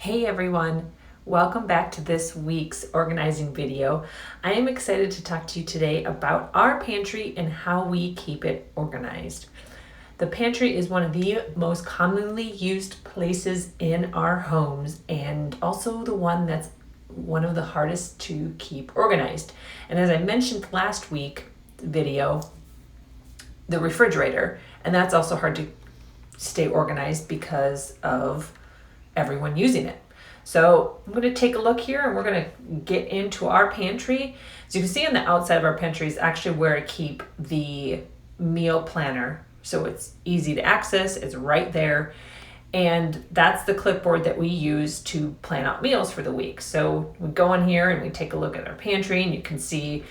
Hey everyone, welcome back to this week's organizing video. I am excited to talk to you today about our pantry and how we keep it organized. The pantry is one of the most commonly used places in our homes and also the one that's one of the hardest to keep organized. And as I mentioned last week's video, the refrigerator, and that's also hard to stay organized because of everyone using it. So I'm going to take a look here and we're going to get into our pantry. As you can see on the outside of our pantry is actually where I keep the meal planner. So it's easy to access, it's right there. And that's the clipboard that we use to plan out meals for the week. So we go in here and we take a look at our pantry and you can see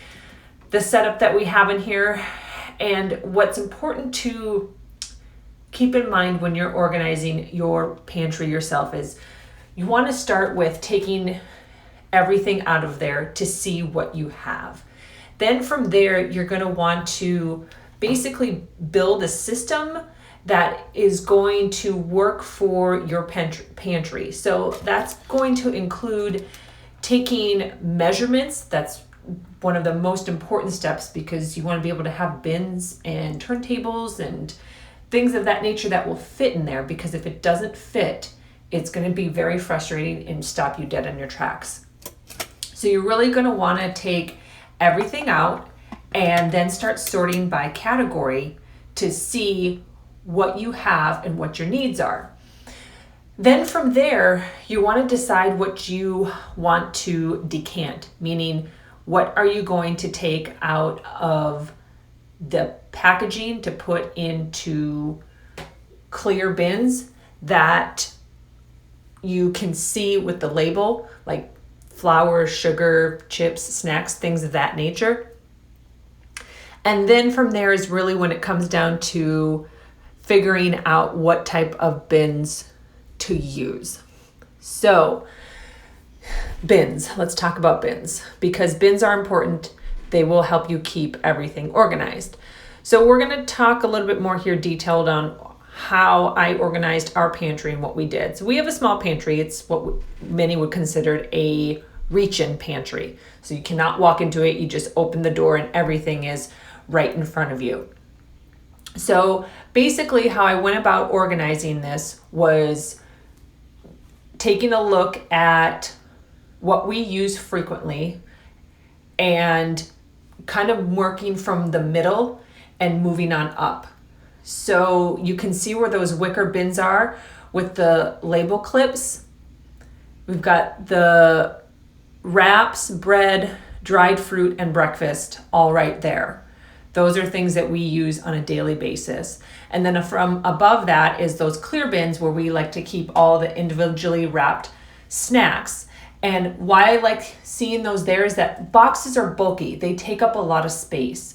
the setup that we have in here. And what's important to keep in mind when you're organizing your pantry yourself is you want to start with taking everything out of there to see what you have. Then from there, you're going to want to basically build a system that is going to work for your pantry. So that's going to include taking measurements. That's one of the most important steps because you want to be able to have bins and turntables and things of that nature that will fit in there, because if it doesn't fit, it's going to be very frustrating and stop you dead in your tracks. So you're really going to want to take everything out and then start sorting by category to see what you have and what your needs are. Then from there, you want to decide what you want to decant, meaning what are you going to take out of the packaging to put into clear bins that you can see with the label, like flour, sugar, chips, snacks, things of that nature. And then from there is really when it comes down to figuring out what type of bins to use. So bins, let's talk about bins, because bins are important. They will help you keep everything organized. So we're going to talk a little bit more here detailed on how I organized our pantry and what we did. So we have a small pantry. It's what many would consider a reach-in pantry. So you cannot walk into it. You just open the door and everything is right in front of you. So basically how I went about organizing this was taking a look at what we use frequently and kind of working from the middle and moving on up. So you can see where those wicker bins are with the label clips. We've got the wraps, bread, dried fruit, and breakfast all right there. Those are things that we use on a daily basis. And then from above that is those clear bins where we like to keep all the individually wrapped snacks. And why I like seeing those there is that boxes are bulky. They take up a lot of space.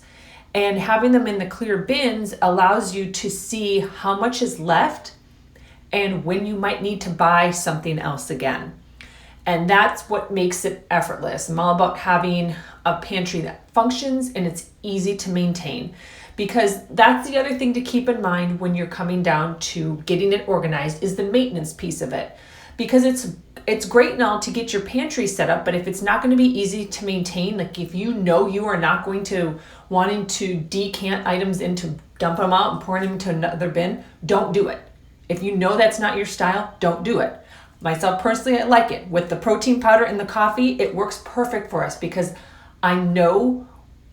And having them in the clear bins allows you to see how much is left and when you might need to buy something else again. And that's what makes it effortless. I'm all about having a pantry that functions and it's easy to maintain, because that's the other thing to keep in mind when you're coming down to getting it organized is the maintenance piece of it. Because it's great and all to get your pantry set up, but if it's not going to be easy to maintain, like if you know you are not going to wanting to decant items into, dump them out and pour them into another bin, don't do it. If you know that's not your style, don't do it. Myself personally, I like it. With the protein powder and the coffee, it works perfect for us because I know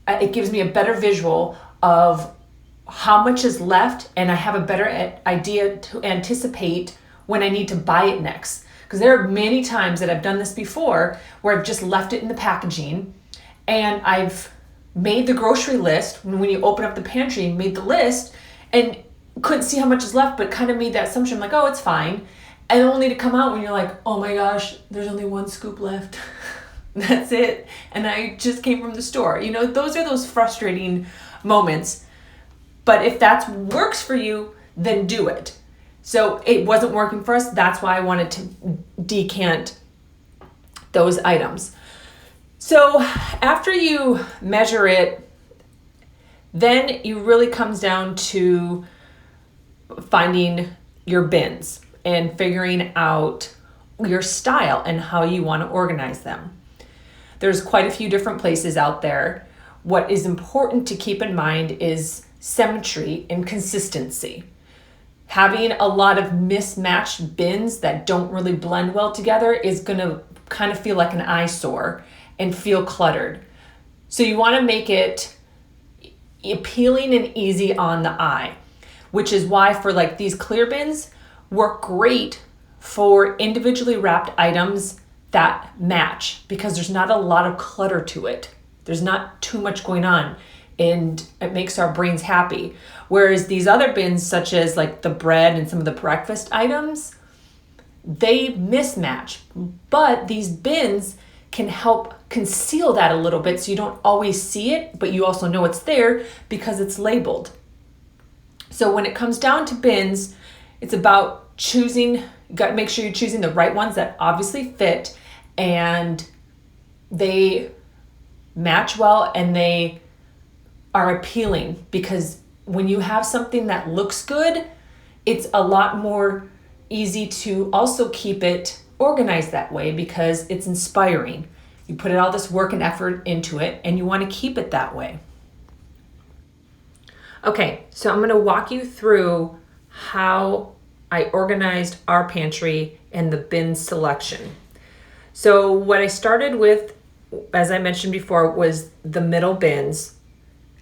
it gives me a better visual of how much is left and I have a better idea to anticipate when I need to buy it next. Because there are many times that I've done this before where I've just left it in the packaging and I've made the grocery list. When you open up the pantry, made the list and couldn't see how much is left, but kind of made that assumption like, oh, it's fine. And only to come out when you're like, oh my gosh, there's only one scoop left. That's it. And I just came from the store. You know, those are those frustrating moments. But if that works for you, then do it. So it wasn't working for us. That's why I wanted to decant those items. So after you measure it, then it really comes down to finding your bins and figuring out your style and how you want to organize them. There's quite a few different places out there. What is important to keep in mind is symmetry and consistency. Having a lot of mismatched bins that don't really blend well together is going to kind of feel like an eyesore and feel cluttered. So you want to make it appealing and easy on the eye, which is why for like these clear bins work great for individually wrapped items that match, because there's not a lot of clutter to it. There's not too much going on, and it makes our brains happy. Whereas these other bins, such as like the bread and some of the breakfast items, they mismatch. But these bins can help conceal that a little bit so you don't always see it, but you also know it's there because it's labeled. So when it comes down to bins, it's about choosing, you got to make sure you're choosing the right ones that obviously fit and they match well and they are appealing, because when you have something that looks good, it's a lot more easy to also keep it organized that way because it's inspiring. You put all this work and effort into it and you want to keep it that way. Okay, so I'm going to walk you through how I organized our pantry and the bin selection. So what I started with, as I mentioned before, was the middle bins.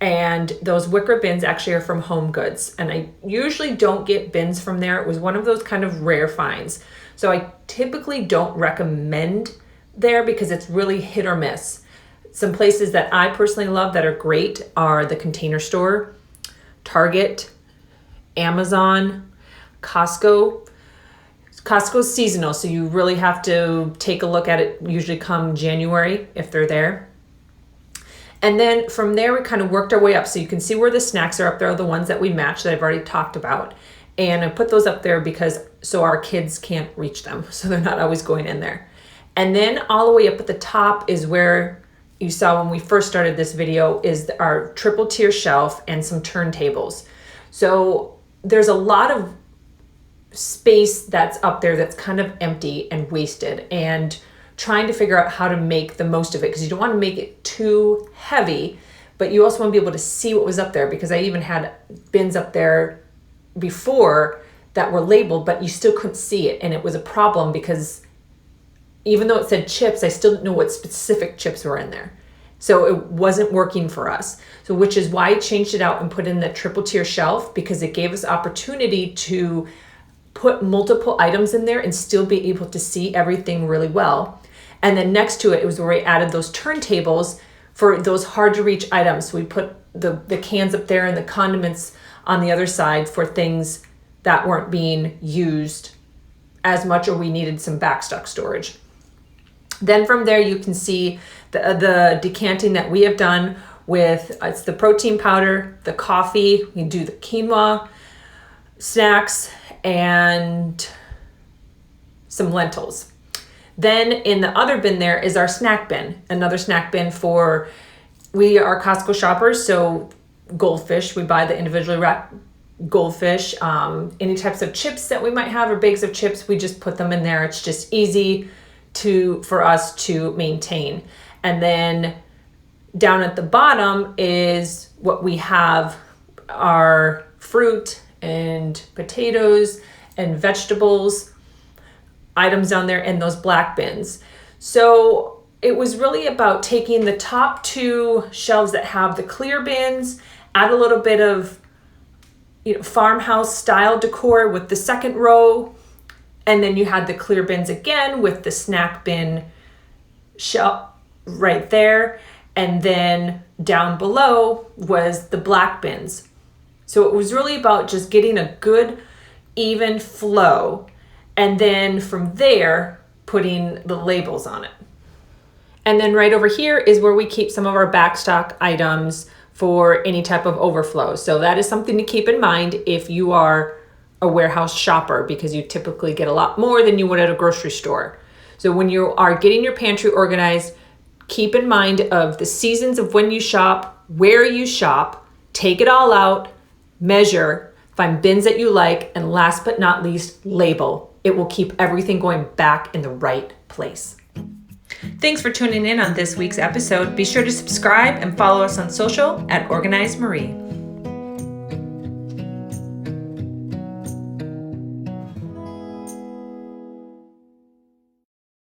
And those wicker bins actually are from Home Goods. And I usually don't get bins from there. It was one of those kind of rare finds. So I typically don't recommend there because it's really hit or miss. Some places that I personally love that are great are the Container Store, Target, Amazon, Costco. Costco's seasonal, so you really have to take a look at it usually come January if they're there. And then from there, we kind of worked our way up. So you can see where the snacks are up there, the ones that we match that I've already talked about. And I put those up there because so our kids can't reach them. So they're not always going in there. And then all the way up at the top is where you saw when we first started this video is our triple tier shelf and some turntables. So there's a lot of space that's up there that's kind of empty and wasted, and trying to figure out how to make the most of it, because you don't want to make it too heavy, but you also want to be able to see what was up there, because I even had bins up there before that were labeled, but you still couldn't see it. And it was a problem because even though it said chips, I still didn't know what specific chips were in there. So it wasn't working for us. So which is why I changed it out and put in the triple tier shelf, because it gave us opportunity to put multiple items in there and still be able to see everything really well. And then next to it, it was where we added those turntables for those hard to reach items. So we put the cans up there and the condiments on the other side for things that weren't being used as much, or we needed some backstock storage. Then from there, you can see the decanting that we have done with, it's the protein powder, the coffee, we do the quinoa, snacks, and some lentils. Then in the other bin there is our snack bin, another snack bin for, we are Costco shoppers, so goldfish, we buy the individually wrapped goldfish, any types of chips that we might have or bags of chips, we just put them in there. It's just easy for us to maintain. And then down at the bottom is what we have, our fruit and potatoes and vegetables items down there in those black bins. So it was really about taking the top two shelves that have the clear bins, add a little bit of farmhouse style decor with the second row, and then you had the clear bins again with the snack bin shelf right there, and then down below was the black bins. So it was really about just getting a good even flow, and then from there putting the labels on it. And then right over here is where we keep some of our backstock items for any type of overflow. So that is something to keep in mind if you are a warehouse shopper, because you typically get a lot more than you would at a grocery store. So when you are getting your pantry organized, keep in mind of the seasons of when you shop, where you shop, take it all out, measure, find bins that you like, and last but not least, label. It will keep everything going back in the right place. Thanks for tuning in on this week's episode. Be sure to subscribe and follow us on social at Organized Marie.